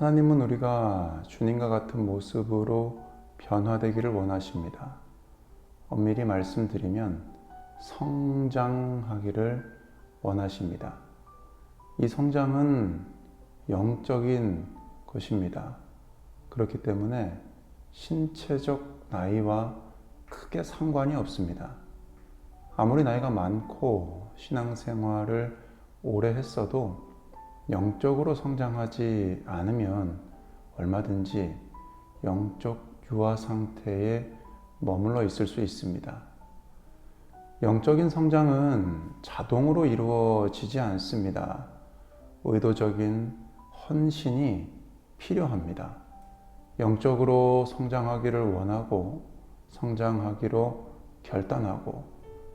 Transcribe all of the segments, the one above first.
하나님은 우리가 주님과 같은 모습으로 변화되기를 원하십니다. 엄밀히 말씀드리면 성장하기를 원하십니다. 이 성장은 영적인 것입니다. 그렇기 때문에 신체적 나이와 크게 상관이 없습니다. 아무리 나이가 많고 신앙생활을 오래 했어도 영적으로 성장하지 않으면 얼마든지 영적 유아 상태에 머물러 있을 수 있습니다. 영적인 성장은 자동으로 이루어지지 않습니다. 의도적인 헌신이 필요합니다. 영적으로 성장하기를 원하고 성장하기로 결단하고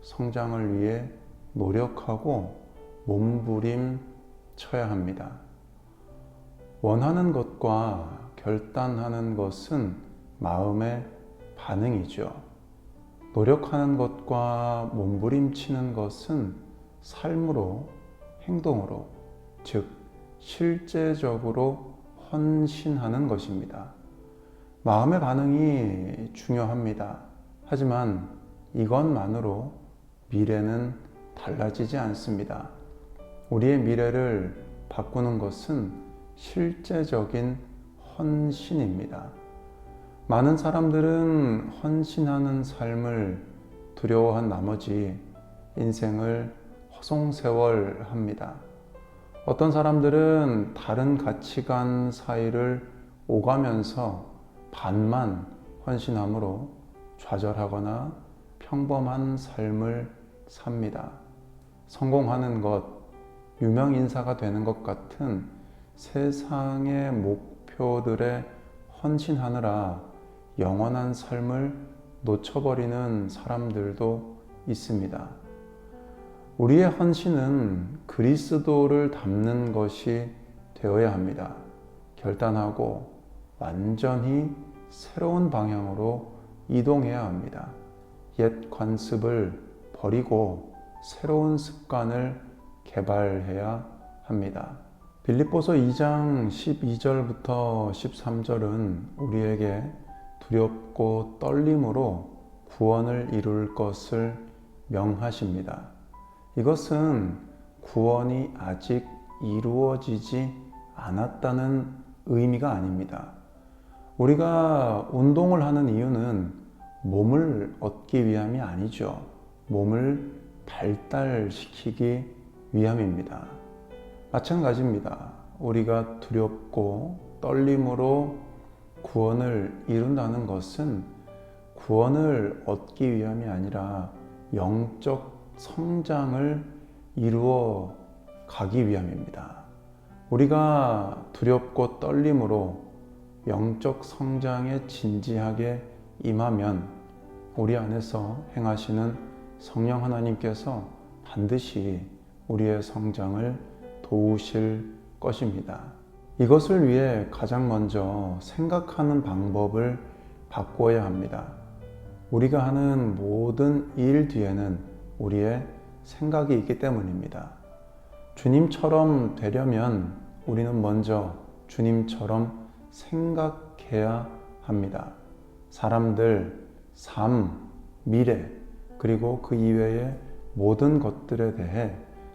성장을 위해 노력하고 몸부림쳐야 합니다. 원하는 것과 결단하는 것은 마음의 반응이죠. 노력하는 것과 몸부림치는 것은 삶으로, 행동으로, 즉 실제적으로 헌신하는 것입니다. 마음의 반응이 중요합니다. 하지만 이것만으로 미래는 달라지지 않습니다. 우리의 미래를 바꾸는 것은 실제적인 헌신입니다. 많은 사람들은 헌신하는 삶을 두려워한 나머지 인생을 허송세월합니다. 어떤 사람들은 다른 가치관 사이를 오가면서 반만 헌신함으로 좌절하거나 평범한 삶을 삽니다. 성공하는 것, 유명인사가 되는 것 같은 세상의 목표들에 헌신하느라 영원한 삶을 놓쳐버리는 사람들도 있습니다. 우리의 헌신은 그리스도를 닮는 것이 되어야 합니다. 결단하고 완전히 새로운 방향으로 이동해야 합니다. 옛 관습을 버리고 새로운 습관을 개발해야 합니다. 빌립보서 2장 12절부터 13절은 우리에게 두렵고 떨림으로 구원을 이룰 것을 명하십니다. 이것은 구원이 아직 이루어지지 않았다는 의미가 아닙니다. 우리가 운동을 하는 이유는 몸을 얻기 위함이 아니죠. 몸을 발달시키기 위함입니다. 마찬가지입니다. 우리가 두렵고 떨림으로 구원을 이룬다는 것은 구원을 얻기 위함이 아니라 영적 성장을 이루어 가기 위함입니다. 우리가 두렵고 떨림으로 영적 성장에 진지하게 임하면 우리 안에서 행하시는 성령 하나님께서 반드시 우리의 성장을 도우실 것입니다. 이것을 위해 가장 먼저 생각하는 방법을 바꿔야 합니다. 우리가 하는 모든 일 뒤에는 우리의 생각이 있기 때문입니다. 주님처럼 되려면 우리는 먼저 주님처럼 생각해야 합니다. 사람들, 삶, 미래, 그리고 그 이외의 모든 것들에 대해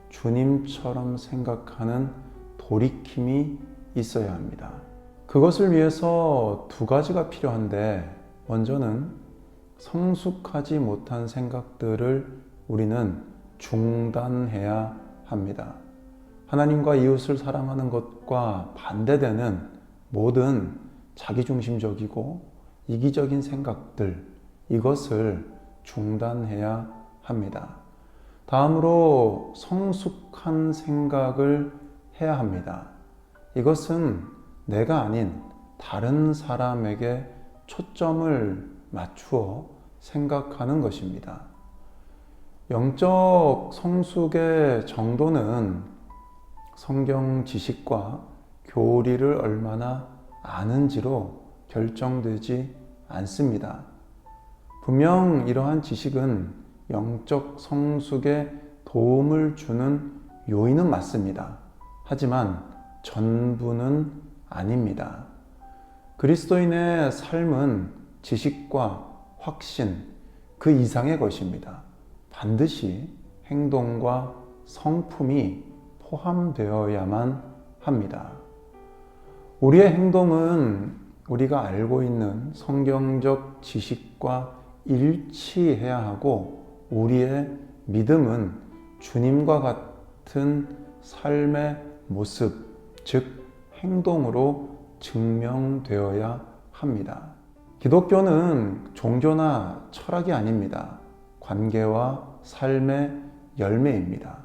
주님처럼 생각하는 돌이킴이 있어야 합니다. 그것을 위해서 두 가지가 필요한데, 먼저는 성숙하지 못한 생각들을 우리는 중단해야 합니다. 하나님과 이웃을 사랑하는 것과 반대되는 모든 자기중심적이고 이기적인 생각들, 이것을 중단해야 합니다. 다음으로 성숙한 생각을 해야 합니다. 이것은 내가 아닌 다른 사람에게 초점을 맞추어 생각하는 것입니다. 영적 성숙의 정도는 성경 지식과 교리를 얼마나 아는지로 결정되지 않습니다. 분명 이러한 지식은 영적 성숙에 도움을 주는 요인은 맞습니다. 하지만 전부는 아닙니다. 그리스도인의 삶은 지식과 확신, 그 이상의 것입니다. 반드시 행동과 성품이 포함되어야만 합니다. 우리의 행동은 우리가 알고 있는 성경적 지식과 일치해야 하고, 우리의 믿음은 주님과 같은 삶의 모습, 즉 행동으로 증명되어야 합니다. 기독교는 종교나 철학이 아닙니다. 관계와 삶의 열매입니다.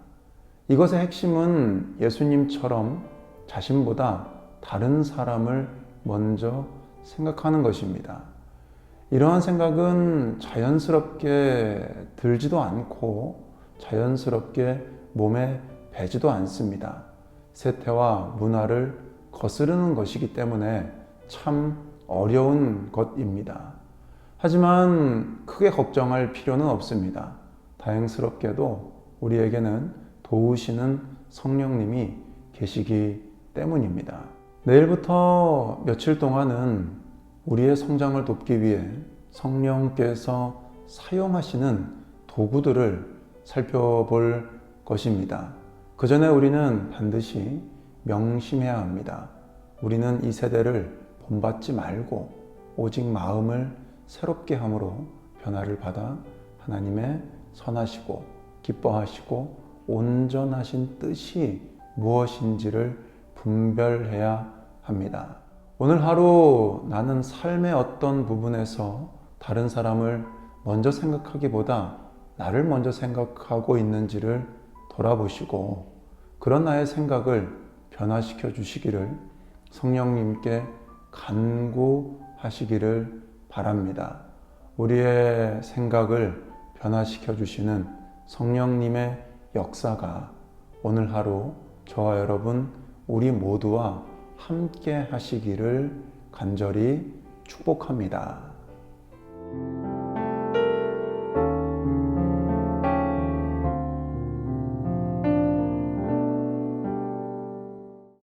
이것의 핵심은 예수님처럼 자신보다 다른 사람을 먼저 생각하는 것입니다. 이러한 생각은 자연스럽게 들지도 않고 자연스럽게 몸에 배지도 않습니다. 세태와 문화를 거스르는 것이기 때문에 참 어려운 것입니다. 하지만 크게 걱정할 필요는 없습니다. 다행스럽게도 우리에게는 도우시는 성령님이 계시기 때문입니다. 내일부터 며칠 동안은 우리의 성장을 돕기 위해 성령께서 사용하시는 도구들을 살펴볼 것입니다. 그 전에 우리는 반드시 명심해야 합니다. 우리는 이 세대를 본받지 말고 오직 마음을 새롭게 함으로 변화를 받아 하나님의 선하시고 기뻐하시고 온전하신 뜻이 무엇인지를 분별해야 합니다. 오늘 하루 나는 삶의 어떤 부분에서 다른 사람을 먼저 생각하기보다 나를 먼저 생각하고 있는지를 돌아보시고, 그런 나의 생각을 변화시켜 주시기를 성령님께 간구하시기를 바랍니다. 우리의 생각을 변화시켜 주시는 성령님의 역사가 오늘 하루 저와 여러분 우리 모두와 함께 하시기를 간절히 축복합니다.